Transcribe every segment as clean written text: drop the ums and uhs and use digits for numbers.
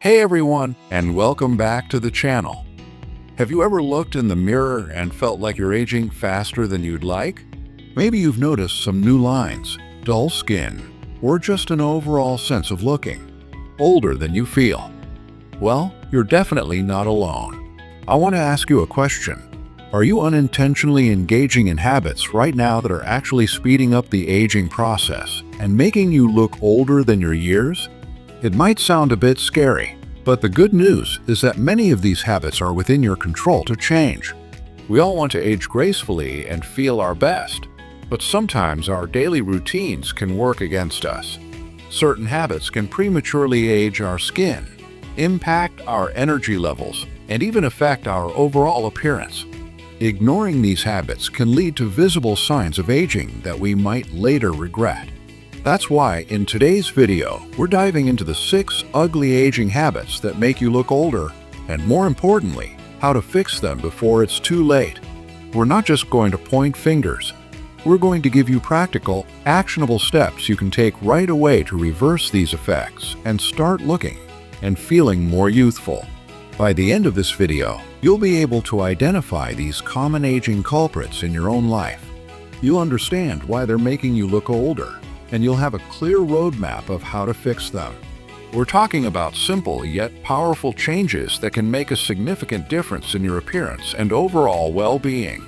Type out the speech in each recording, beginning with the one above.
Hey everyone, and welcome back to the channel. Have you ever looked in the mirror and felt like you're aging faster than you'd like? Maybe you've noticed some new lines, dull skin, or just an overall sense of looking older than you feel. Well, you're definitely not alone. I want to ask you a question. Are you unintentionally engaging in habits right now that are actually speeding up the aging process and making you look older than your years? It might sound a bit scary, but the good news is that many of these habits are within your control to change. We all want to age gracefully and feel our best, but sometimes our daily routines can work against us. Certain habits can prematurely age our skin, impact our energy levels, and even affect our overall appearance. Ignoring these habits can lead to visible signs of aging that we might later regret. That's why in today's video, we're diving into the 6 ugly aging habits that make you look older, and more importantly, how to fix them before it's too late. We're not just going to point fingers. We're going to give you practical, actionable steps you can take right away to reverse these effects and start looking and feeling more youthful. By the end of this video, you'll be able to identify these common aging culprits in your own life. You'll understand why they're making you look older, and you'll have a clear roadmap of how to fix them. We're talking about simple yet powerful changes that can make a significant difference in your appearance and overall well-being.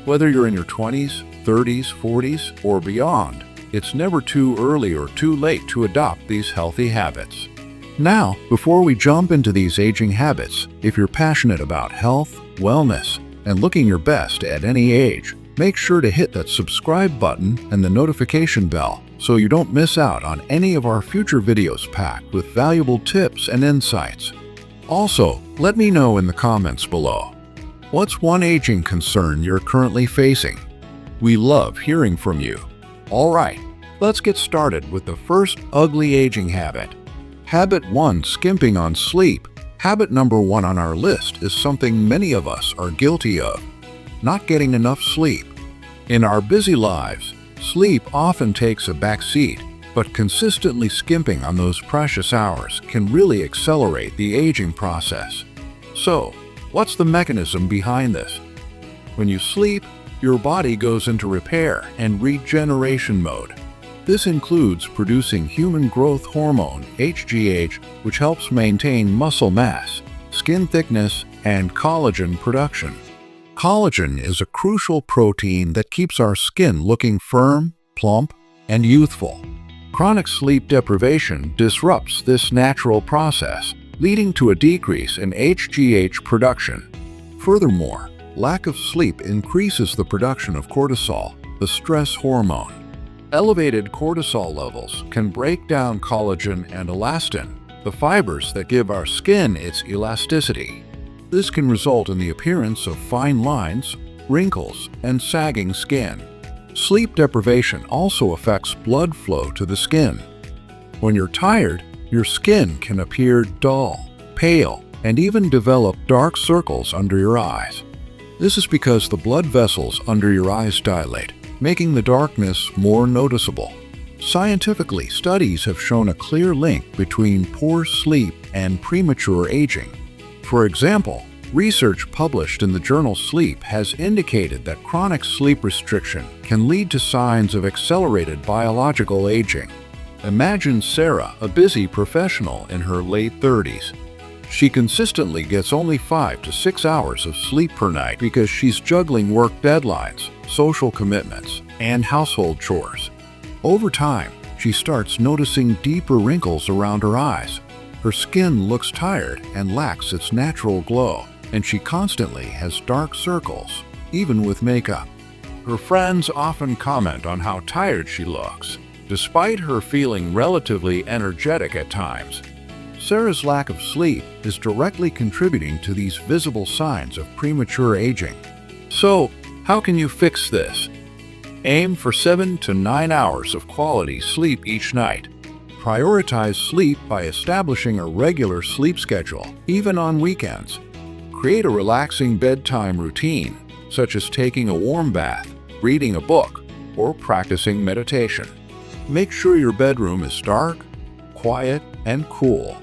Whether you're in your 20s, 30s, 40s, or beyond, it's never too early or too late to adopt these healthy habits. Now, before we jump into these aging habits, if you're passionate about health, wellness, and looking your best at any age, make sure to hit that subscribe button and the notification bell so you don't miss out on any of our future videos packed with valuable tips and insights. Also, let me know in the comments below. What's one aging concern you're currently facing? We love hearing from you. All right, let's get started with the first ugly aging habit. Habit 1: skimping on sleep. Habit number 1 on our list is something many of us are guilty of: not getting enough sleep. In our busy lives, sleep often takes a back seat, but consistently skimping on those precious hours can really accelerate the aging process. So, what's the mechanism behind this? When you sleep, your body goes into repair and regeneration mode. This includes producing human growth hormone, HGH, which helps maintain muscle mass, skin thickness, and collagen production. Collagen is a crucial protein that keeps our skin looking firm, plump, and youthful. Chronic sleep deprivation disrupts this natural process, leading to a decrease in HGH production. Furthermore, lack of sleep increases the production of cortisol, the stress hormone. Elevated cortisol levels can break down collagen and elastin, the fibers that give our skin its elasticity. This can result in the appearance of fine lines, wrinkles, and sagging skin. Sleep deprivation also affects blood flow to the skin. When you're tired, your skin can appear dull, pale, and even develop dark circles under your eyes. This is because the blood vessels under your eyes dilate, making the darkness more noticeable. Scientifically, studies have shown a clear link between poor sleep and premature aging. For example, research published in the journal Sleep has indicated that chronic sleep restriction can lead to signs of accelerated biological aging. Imagine Sarah, a busy professional in her late 30s. She consistently gets only 5 to 6 hours of sleep per night because she's juggling work deadlines, social commitments, and household chores. Over time, she starts noticing deeper wrinkles around her eyes. Her skin looks tired and lacks its natural glow, and she constantly has dark circles, even with makeup. Her friends often comment on how tired she looks, despite her feeling relatively energetic at times. Sarah's lack of sleep is directly contributing to these visible signs of premature aging. So, how can you fix this? Aim for 7 to 9 hours of quality sleep each night. Prioritize sleep by establishing a regular sleep schedule, even on weekends. Create a relaxing bedtime routine, such as taking a warm bath, reading a book, or practicing meditation. Make sure your bedroom is dark, quiet, and cool.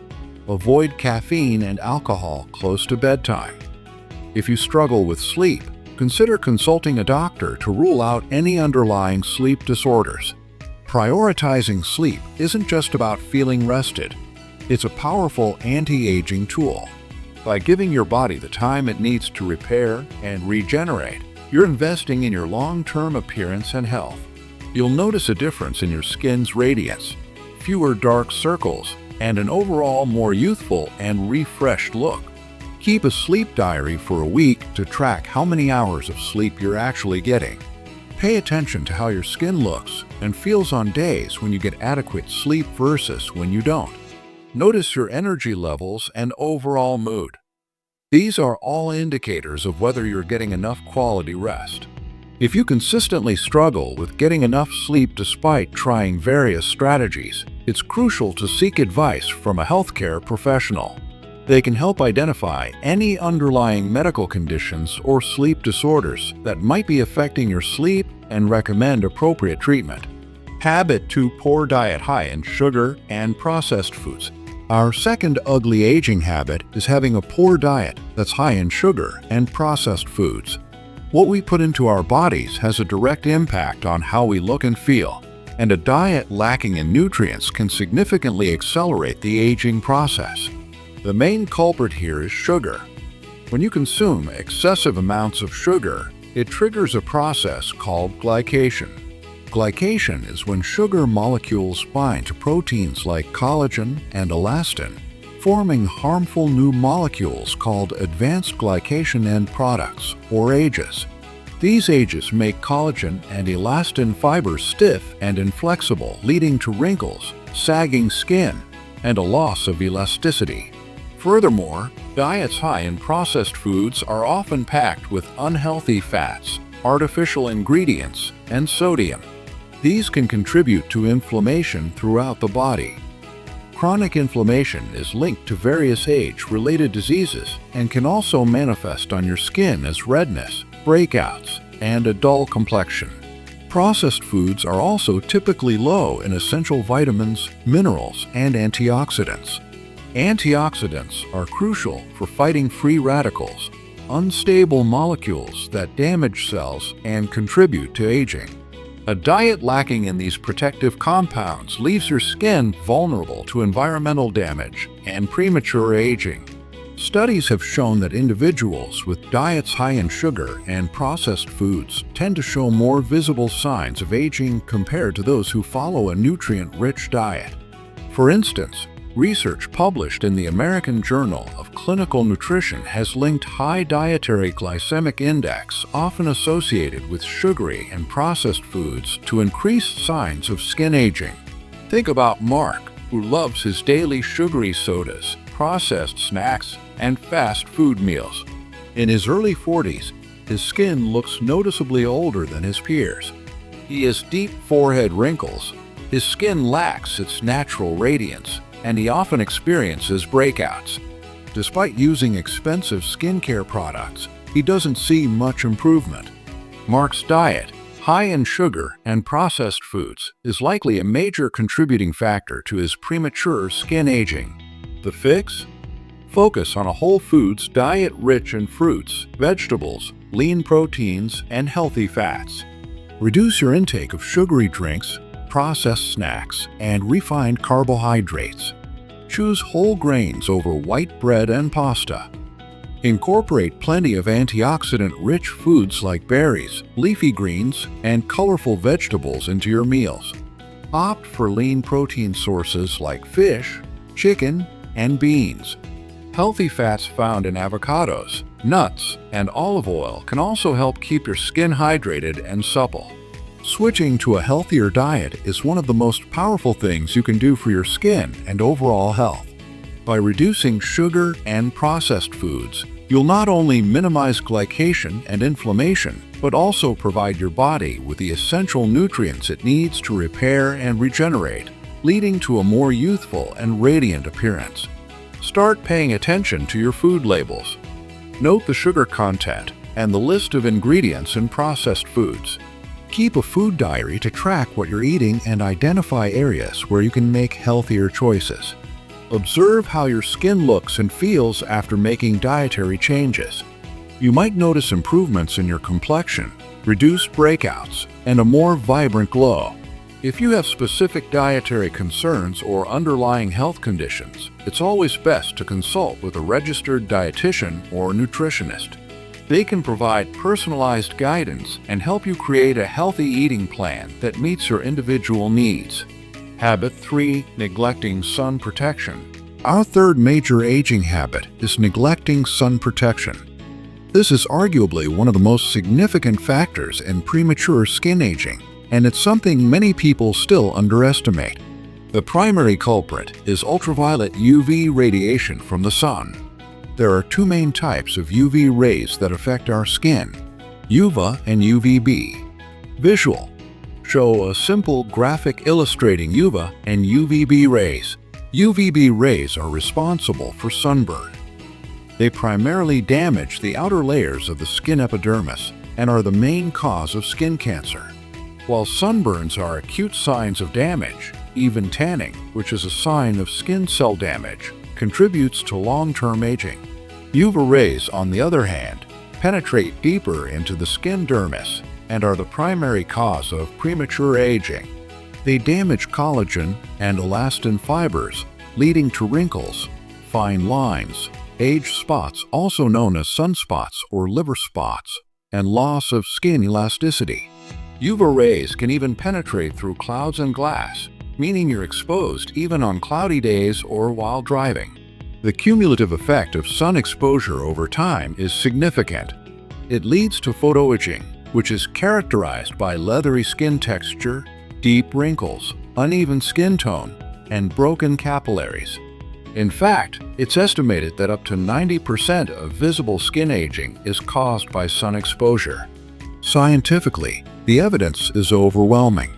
Avoid caffeine and alcohol close to bedtime. If you struggle with sleep, consider consulting a doctor to rule out any underlying sleep disorders. Prioritizing sleep isn't just about feeling rested. It's a powerful anti-aging tool. By giving your body the time it needs to repair and regenerate, you're investing in your long-term appearance and health. You'll notice a difference in your skin's radiance, fewer dark circles, and an overall more youthful and refreshed look. Keep a sleep diary for a week to track how many hours of sleep you're actually getting. Pay attention to how your skin looks and feels on days when you get adequate sleep versus when you don't. Notice your energy levels and overall mood. These are all indicators of whether you're getting enough quality rest. If you consistently struggle with getting enough sleep despite trying various strategies, it's crucial to seek advice from a healthcare professional. They can help identify any underlying medical conditions or sleep disorders that might be affecting your sleep and recommend appropriate treatment. Habit 2. Poor diet high in sugar and processed foods. Our second ugly aging habit is having a poor diet that's high in sugar and processed foods. What we put into our bodies has a direct impact on how we look and feel, and a diet lacking in nutrients can significantly accelerate the aging process. The main culprit here is sugar. When you consume excessive amounts of sugar, it triggers a process called glycation. Glycation is when sugar molecules bind to proteins like collagen and elastin, forming harmful new molecules called advanced glycation end products, or AGEs. These AGEs make collagen and elastin fibers stiff and inflexible, leading to wrinkles, sagging skin, and a loss of elasticity. Furthermore, diets high in processed foods are often packed with unhealthy fats, artificial ingredients, and sodium. These can contribute to inflammation throughout the body. Chronic inflammation is linked to various age-related diseases and can also manifest on your skin as redness, breakouts, and a dull complexion. Processed foods are also typically low in essential vitamins, minerals, and antioxidants. Antioxidants are crucial for fighting free radicals, unstable molecules that damage cells and contribute to aging. A diet lacking in these protective compounds leaves your skin vulnerable to environmental damage and premature aging. Studies have shown that individuals with diets high in sugar and processed foods tend to show more visible signs of aging compared to those who follow a nutrient-rich diet. For instance, research published in the American Journal of Clinical Nutrition has linked high dietary glycemic index, often associated with sugary and processed foods, to increased signs of skin aging. Think about Mark, who loves his daily sugary sodas, processed snacks, and fast food meals. In his early 40s, his skin looks noticeably older than his peers. He has deep forehead wrinkles, his skin lacks its natural radiance, and he often experiences breakouts. Despite using expensive skincare products, he doesn't see much improvement. Mark's diet, high in sugar and processed foods, is likely a major contributing factor to his premature skin aging. The fix? Focus on a whole foods diet rich in fruits, vegetables, lean proteins, and healthy fats. Reduce your intake of sugary drinks, processed snacks, and refined carbohydrates. Choose whole grains over white bread and pasta. Incorporate plenty of antioxidant-rich foods like berries, leafy greens, and colorful vegetables into your meals. Opt for lean protein sources like fish, chicken, and beans. Healthy fats found in avocados, nuts, and olive oil can also help keep your skin hydrated and supple. Switching to a healthier diet is one of the most powerful things you can do for your skin and overall health. By reducing sugar and processed foods, you'll not only minimize glycation and inflammation, but also provide your body with the essential nutrients it needs to repair and regenerate, leading to a more youthful and radiant appearance. Start paying attention to your food labels. Note the sugar content and the list of ingredients in processed foods. Keep a food diary to track what you're eating and identify areas where you can make healthier choices. Observe how your skin looks and feels after making dietary changes. You might notice improvements in your complexion, reduced breakouts, and a more vibrant glow. If you have specific dietary concerns or underlying health conditions, it's always best to consult with a registered dietitian or nutritionist. They can provide personalized guidance and help you create a healthy eating plan that meets your individual needs. Habit 3. Neglecting sun protection. Our third major aging habit is neglecting sun protection. This is arguably one of the most significant factors in premature skin aging, and it's something many people still underestimate. The primary culprit is ultraviolet UV radiation from the sun. There are two main types of UV rays that affect our skin: UVA and UVB. Visual. Show a simple graphic illustrating UVA and UVB rays. UVB rays are responsible for sunburn. They primarily damage the outer layers of the skin epidermis and are the main cause of skin cancer. While sunburns are acute signs of damage, even tanning, which is a sign of skin cell damage, contributes to long-term aging. UVA rays, on the other hand, penetrate deeper into the skin dermis and are the primary cause of premature aging. They damage collagen and elastin fibers, leading to wrinkles, fine lines, age spots, also known as sunspots or liver spots, and loss of skin elasticity. UVA rays can even penetrate through clouds and glass, meaning you're exposed even on cloudy days or while driving. The cumulative effect of sun exposure over time is significant. It leads to photoaging, which is characterized by leathery skin texture, deep wrinkles, uneven skin tone, and broken capillaries. In fact, it's estimated that up to 90% of visible skin aging is caused by sun exposure. Scientifically, the evidence is overwhelming.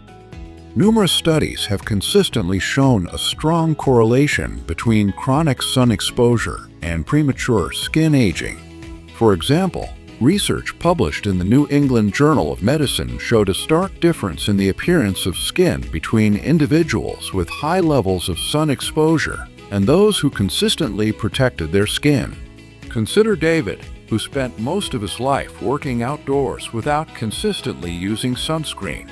Numerous studies have consistently shown a strong correlation between chronic sun exposure and premature skin aging. For example, research published in the New England Journal of Medicine showed a stark difference in the appearance of skin between individuals with high levels of sun exposure and those who consistently protected their skin. Consider David, who spent most of his life working outdoors without consistently using sunscreen.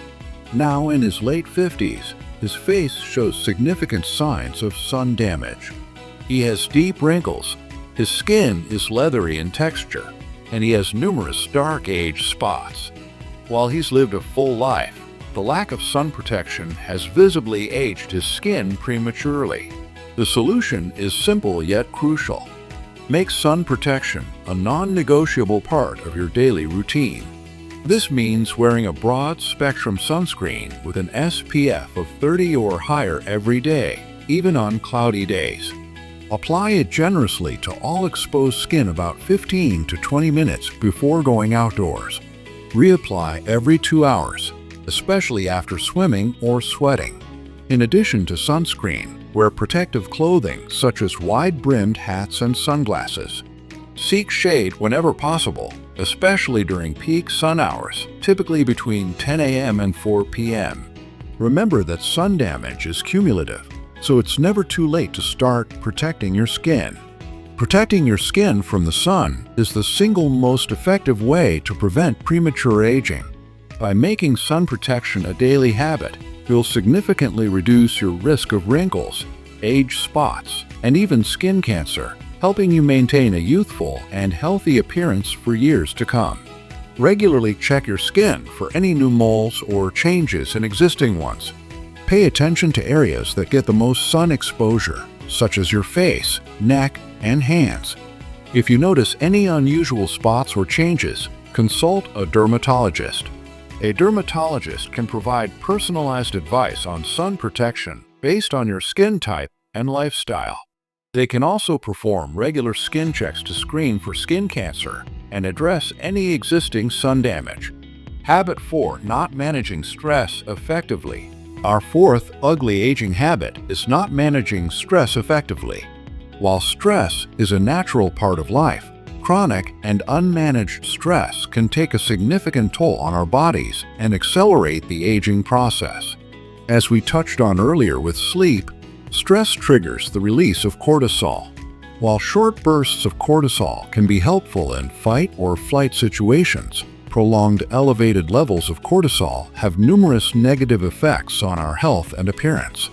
Now in his late 50s, his face shows significant signs of sun damage. He has deep wrinkles, his skin is leathery in texture, and he has numerous dark age spots. While he's lived a full life, the lack of sun protection has visibly aged his skin prematurely. The solution is simple yet crucial. Make sun protection a non-negotiable part of your daily routine. This means wearing a broad-spectrum sunscreen with an SPF of 30 or higher every day, even on cloudy days. Apply it generously to all exposed skin about 15 to 20 minutes before going outdoors. Reapply every 2 hours, especially after swimming or sweating. In addition to sunscreen, wear protective clothing such as wide-brimmed hats and sunglasses. Seek shade whenever possible, especially during peak sun hours, typically between 10 a.m. and 4 p.m. Remember that sun damage is cumulative, so it's never too late to start protecting your skin. Protecting your skin from the sun is the single most effective way to prevent premature aging. By making sun protection a daily habit, you'll significantly reduce your risk of wrinkles, age spots, and even skin cancer, helping you maintain a youthful and healthy appearance for years to come. Regularly check your skin for any new moles or changes in existing ones. Pay attention to areas that get the most sun exposure, such as your face, neck, and hands. If you notice any unusual spots or changes, consult a dermatologist. A dermatologist can provide personalized advice on sun protection based on your skin type and lifestyle. They can also perform regular skin checks to screen for skin cancer and address any existing sun damage. Habit 4. Not managing stress effectively. Our fourth ugly aging habit is not managing stress effectively. While stress is a natural part of life, chronic and unmanaged stress can take a significant toll on our bodies and accelerate the aging process. As we touched on earlier with sleep, Stress triggers the release of cortisol. While short bursts of cortisol can be helpful in fight or flight situations, prolonged elevated levels of cortisol have numerous negative effects on our health and appearance.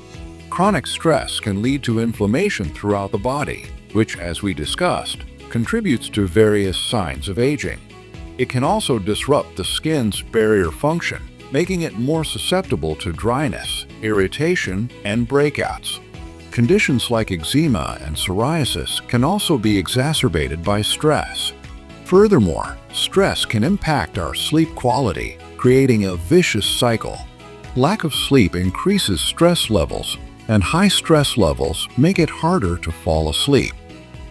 Chronic stress can lead to inflammation throughout the body, which, as we discussed, contributes to various signs of aging. It can also disrupt the skin's barrier function, making it more susceptible to dryness, irritation, and breakouts. Conditions like eczema and psoriasis can also be exacerbated by stress. Furthermore, stress can impact our sleep quality, creating a vicious cycle. Lack of sleep increases stress levels, and high stress levels make it harder to fall asleep.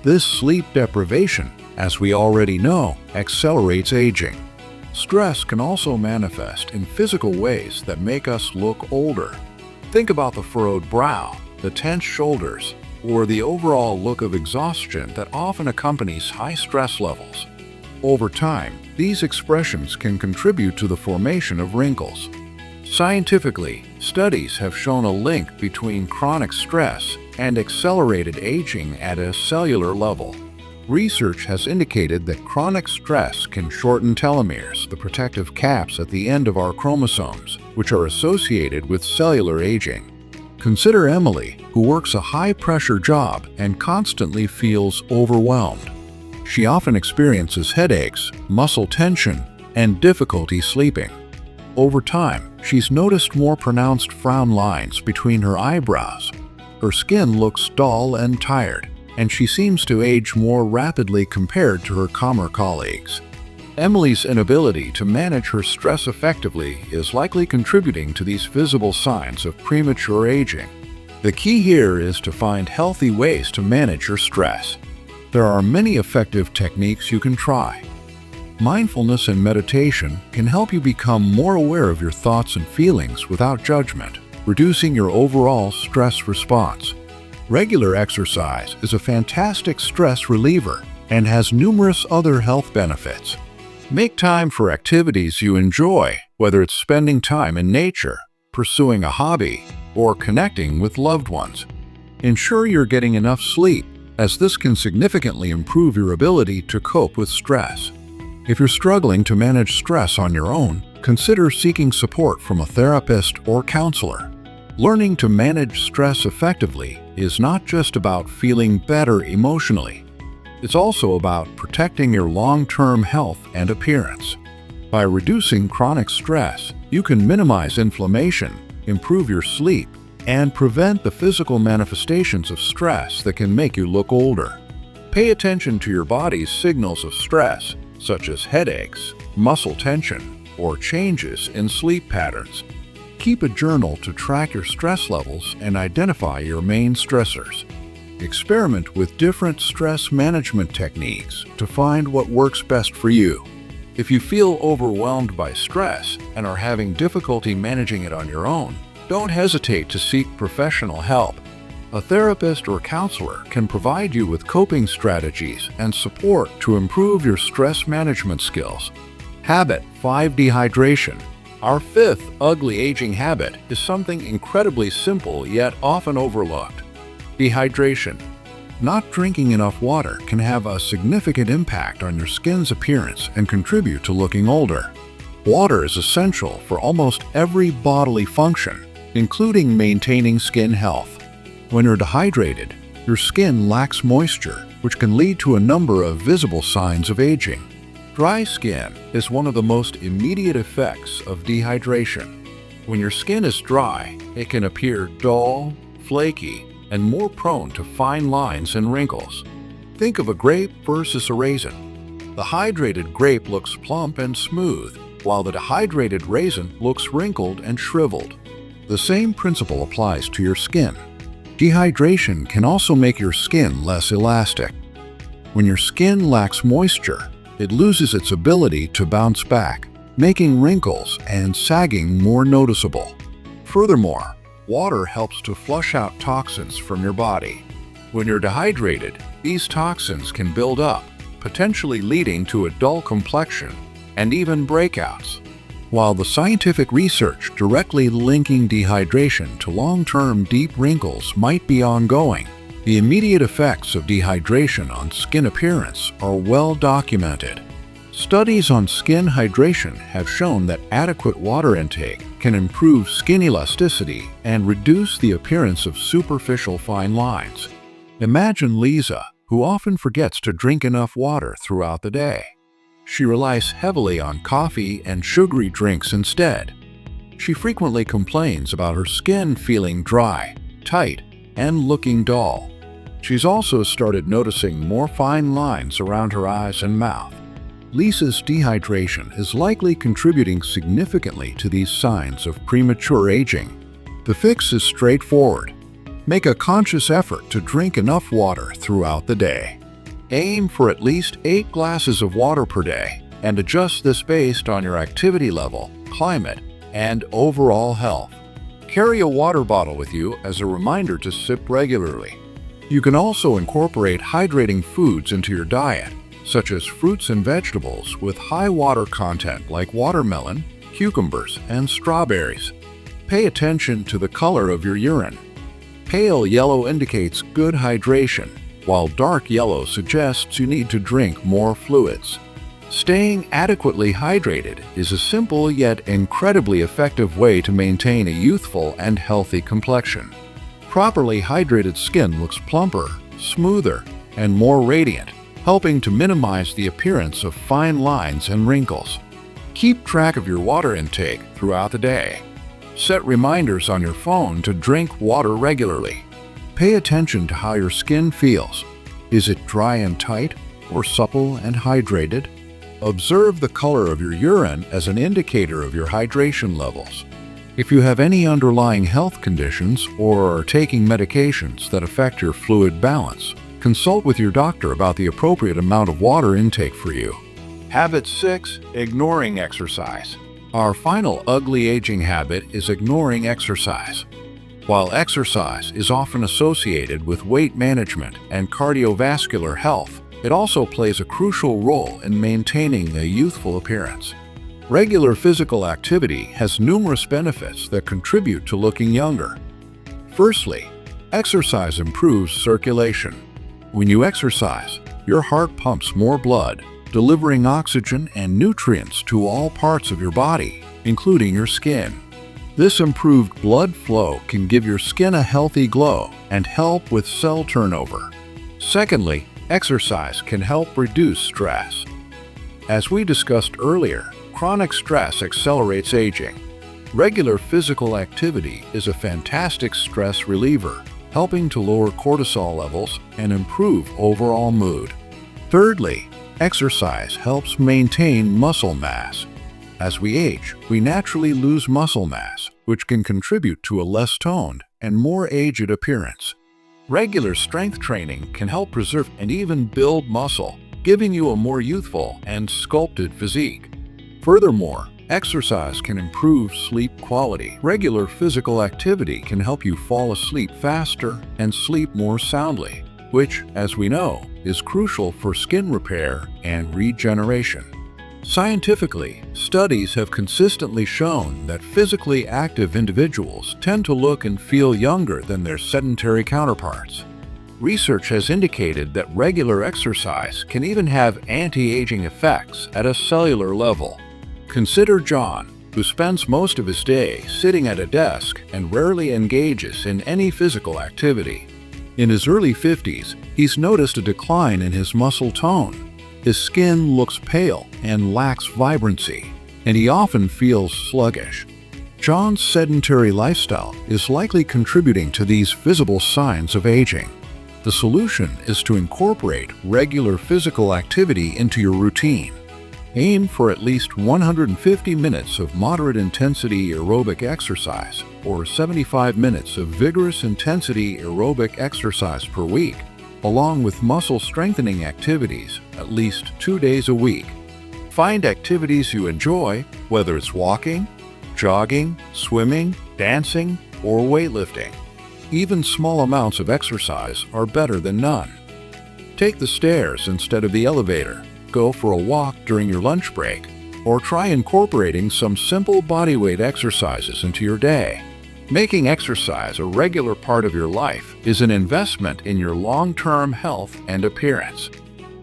This sleep deprivation, as we already know, accelerates aging. Stress can also manifest in physical ways that make us look older. Think about the furrowed brow, the tense shoulders, or the overall look of exhaustion that often accompanies high stress levels. Over time, these expressions can contribute to the formation of wrinkles. Scientifically, studies have shown a link between chronic stress and accelerated aging at a cellular level. Research has indicated that chronic stress can shorten telomeres, the protective caps at the end of our chromosomes, which are associated with cellular aging. Consider Emily, who works a high-pressure job and constantly feels overwhelmed. She often experiences headaches, muscle tension, and difficulty sleeping. Over time, she's noticed more pronounced frown lines between her eyebrows. Her skin looks dull and tired, and she seems to age more rapidly compared to her calmer colleagues. Emily's inability to manage her stress effectively is likely contributing to these visible signs of premature aging. The key here is to find healthy ways to manage your stress. There are many effective techniques you can try. Mindfulness and meditation can help you become more aware of your thoughts and feelings without judgment, reducing your overall stress response. Regular exercise is a fantastic stress reliever and has numerous other health benefits. Make time for activities you enjoy, whether it's spending time in nature, pursuing a hobby, or connecting with loved ones. Ensure you're getting enough sleep, as this can significantly improve your ability to cope with stress. If you're struggling to manage stress on your own, consider seeking support from a therapist or counselor. Learning to manage stress effectively is not just about feeling better emotionally. It's also about protecting your long-term health and appearance. By reducing chronic stress, you can minimize inflammation, improve your sleep, and prevent the physical manifestations of stress that can make you look older. Pay attention to your body's signals of stress, such as headaches, muscle tension, or changes in sleep patterns. Keep a journal to track your stress levels and identify your main stressors. Experiment with different stress management techniques to find what works best for you. If you feel overwhelmed by stress and are having difficulty managing it on your own, don't hesitate to seek professional help. A therapist or counselor can provide you with coping strategies and support to improve your stress management skills. Habit 5: Dehydration. Our fifth ugly aging habit is something incredibly simple yet often overlooked: dehydration. Not drinking enough water can have a significant impact on your skin's appearance and contribute to looking older. Water is essential for almost every bodily function, including maintaining skin health. When you're dehydrated, your skin lacks moisture, which can lead to a number of visible signs of aging. Dry skin is one of the most immediate effects of dehydration. When your skin is dry, it can appear dull, flaky, and more prone to fine lines and wrinkles. Think of a grape versus a raisin. The hydrated grape looks plump and smooth, while the dehydrated raisin looks wrinkled and shriveled. The same principle applies to your skin. Dehydration can also make your skin less elastic. When your skin lacks moisture, it loses its ability to bounce back, making wrinkles and sagging more noticeable. Furthermore, water helps to flush out toxins from your body. When you're dehydrated, these toxins can build up, potentially leading to a dull complexion and even breakouts. While the scientific research directly linking dehydration to long-term deep wrinkles might be ongoing, the immediate effects of dehydration on skin appearance are well documented. Studies on skin hydration have shown that adequate water intake can improve skin elasticity and reduce the appearance of superficial fine lines. Imagine Lisa, who often forgets to drink enough water throughout the day. She relies heavily on coffee and sugary drinks instead. She frequently complains about her skin feeling dry, tight, and looking dull. She's also started noticing more fine lines around her eyes and mouth. Lisa's dehydration is likely contributing significantly to these signs of premature aging. The fix is straightforward. Make a conscious effort to drink enough water throughout the day. Aim for at least 8 glasses of water per day and adjust this based on your activity level, climate, and overall health. Carry a water bottle with you as a reminder to sip regularly. You can also incorporate hydrating foods into your diet, such as fruits and vegetables with high water content like watermelon, cucumbers, and strawberries. Pay attention to the color of your urine. Pale yellow indicates good hydration, while dark yellow suggests you need to drink more fluids. Staying adequately hydrated is a simple yet incredibly effective way to maintain a youthful and healthy complexion. Properly hydrated skin looks plumper, smoother, and more radiant, helping to minimize the appearance of fine lines and wrinkles. Keep track of your water intake throughout the day. Set reminders on your phone to drink water regularly. Pay attention to how your skin feels. Is it dry and tight, or supple and hydrated? Observe the color of your urine as an indicator of your hydration levels. If you have any underlying health conditions or are taking medications that affect your fluid balance, consult with your doctor about the appropriate amount of water intake for you. Habit 6. Ignoring exercise. Our final ugly aging habit is ignoring exercise. While exercise is often associated with weight management and cardiovascular health, it also plays a crucial role in maintaining a youthful appearance. Regular physical activity has numerous benefits that contribute to looking younger. Firstly, exercise improves circulation. When you exercise, your heart pumps more blood, delivering oxygen and nutrients to all parts of your body, including your skin. This improved blood flow can give your skin a healthy glow and help with cell turnover. Secondly, exercise can help reduce stress. As we discussed earlier, chronic stress accelerates aging. Regular physical activity is a fantastic stress reliever, helping to lower cortisol levels and improve overall mood. Thirdly, exercise helps maintain muscle mass. As we age, we naturally lose muscle mass, which can contribute to a less toned and more aged appearance. Regular strength training can help preserve and even build muscle, giving you a more youthful and sculpted physique. Furthermore, exercise can improve sleep quality. Regular physical activity can help you fall asleep faster and sleep more soundly, which, as we know, is crucial for skin repair and regeneration. Scientifically, studies have consistently shown that physically active individuals tend to look and feel younger than their sedentary counterparts. Research has indicated that regular exercise can even have anti-aging effects at a cellular level. Consider John, who spends most of his day sitting at a desk and rarely engages in any physical activity. In his early 50s, he's noticed a decline in his muscle tone. His skin looks pale and lacks vibrancy, and he often feels sluggish. John's sedentary lifestyle is likely contributing to these visible signs of aging. The solution is to incorporate regular physical activity into your routine. Aim for at least 150 minutes of moderate intensity aerobic exercise or 75 minutes of vigorous intensity aerobic exercise per week, along with muscle strengthening activities at least 2 days a week. Find activities you enjoy, whether it's walking, jogging, swimming, dancing, or weightlifting. Even small amounts of exercise are better than none. Take the stairs instead of the elevator. Go for a walk during your lunch break. or try incorporating some simple bodyweight exercises into your day. Making exercise a regular part of your life is an investment in your long-term health and appearance.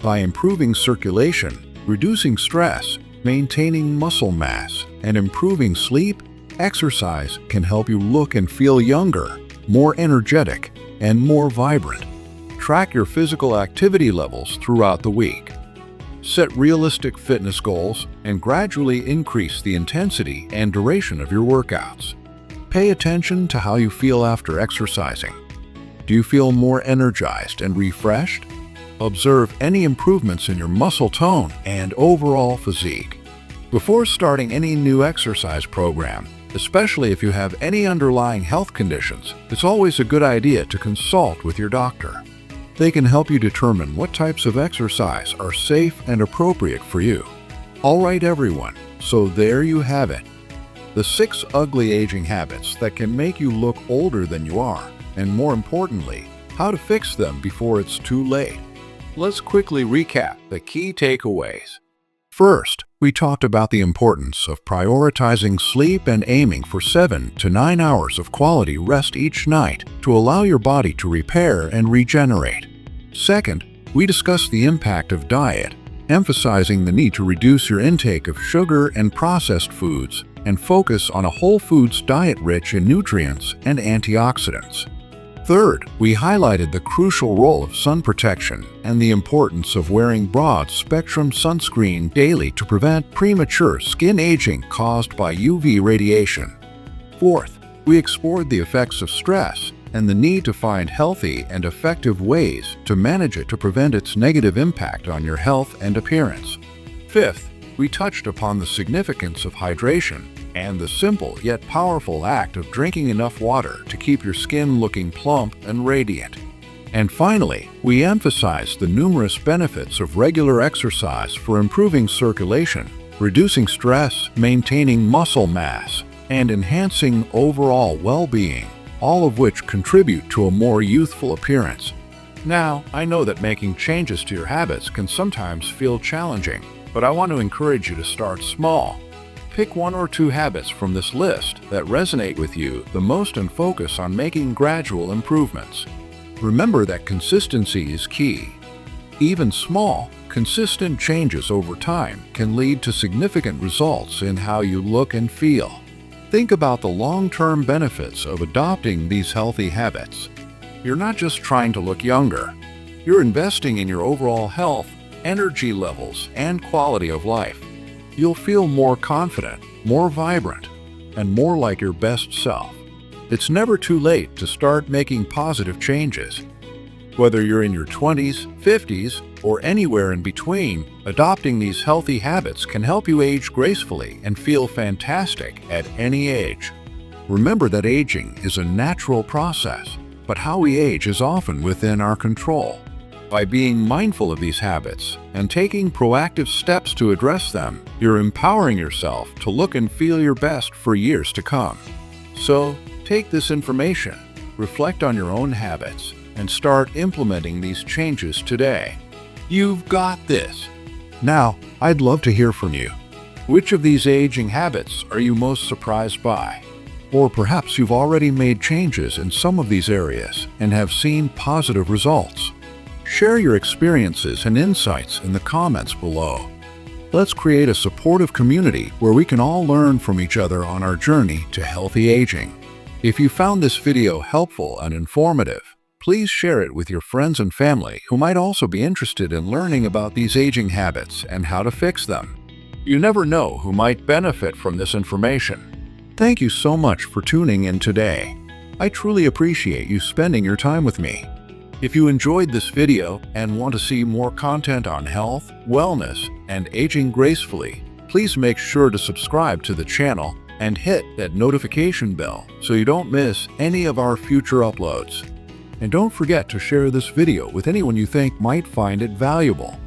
By improving circulation, reducing stress, maintaining muscle mass, and improving sleep, exercise can help you look and feel younger, more energetic, and more vibrant. Track your physical activity levels throughout the week. Set realistic fitness goals and gradually increase the intensity and duration of your workouts. Pay attention to how you feel after exercising. Do you feel more energized and refreshed? Observe any improvements in your muscle tone and overall physique. Before starting any new exercise program, especially if you have any underlying health conditions, it's always a good idea to consult with your doctor. They can help you determine what types of exercise are safe and appropriate for you. All right, everyone, so there you have it. The 6 ugly aging habits that can make you look older than you are, and more importantly, how to fix them before it's too late. Let's quickly recap the key takeaways. First, we talked about the importance of prioritizing sleep and aiming for 7 to 9 hours of quality rest each night to allow your body to repair and regenerate. Second, we discussed the impact of diet, emphasizing the need to reduce your intake of sugar and processed foods and focus on a whole foods diet rich in nutrients and antioxidants. Third, we highlighted the crucial role of sun protection and the importance of wearing broad-spectrum sunscreen daily to prevent premature skin aging caused by UV radiation. Fourth, we explored the effects of stress and the need to find healthy and effective ways to manage it to prevent its negative impact on your health and appearance. Fifth, we touched upon the significance of hydration and the simple yet powerful act of drinking enough water to keep your skin looking plump and radiant. And finally, we emphasized the numerous benefits of regular exercise for improving circulation, reducing stress, maintaining muscle mass, and enhancing overall well-being, all of which contribute to a more youthful appearance. Now, I know that making changes to your habits can sometimes feel challenging, but I want to encourage you to start small. Pick 1 or 2 habits from this list that resonate with you the most and focus on making gradual improvements. Remember that consistency is key. Even small, consistent changes over time can lead to significant results in how you look and feel. Think about the long-term benefits of adopting these healthy habits. You're not just trying to look younger. You're investing in your overall health, energy levels, and quality of life. You'll feel more confident, more vibrant, and more like your best self. It's never too late to start making positive changes. Whether you're in your 20s, 50s, or anywhere in between, adopting these healthy habits can help you age gracefully and feel fantastic at any age. Remember that aging is a natural process, but how we age is often within our control. By being mindful of these habits and taking proactive steps to address them, you're empowering yourself to look and feel your best for years to come. So, take this information, reflect on your own habits, and start implementing these changes today. You've got this. Now, I'd love to hear from you. Which of these aging habits are you most surprised by? Or perhaps you've already made changes in some of these areas and have seen positive results. Share your experiences and insights in the comments below. Let's create a supportive community where we can all learn from each other on our journey to healthy aging. If you found this video helpful and informative, please share it with your friends and family who might also be interested in learning about these aging habits and how to fix them. You never know who might benefit from this information. Thank you so much for tuning in today. I truly appreciate you spending your time with me. If you enjoyed this video and want to see more content on health, wellness, and aging gracefully, please make sure to subscribe to the channel and hit that notification bell so you don't miss any of our future uploads. And don't forget to share this video with anyone you think might find it valuable.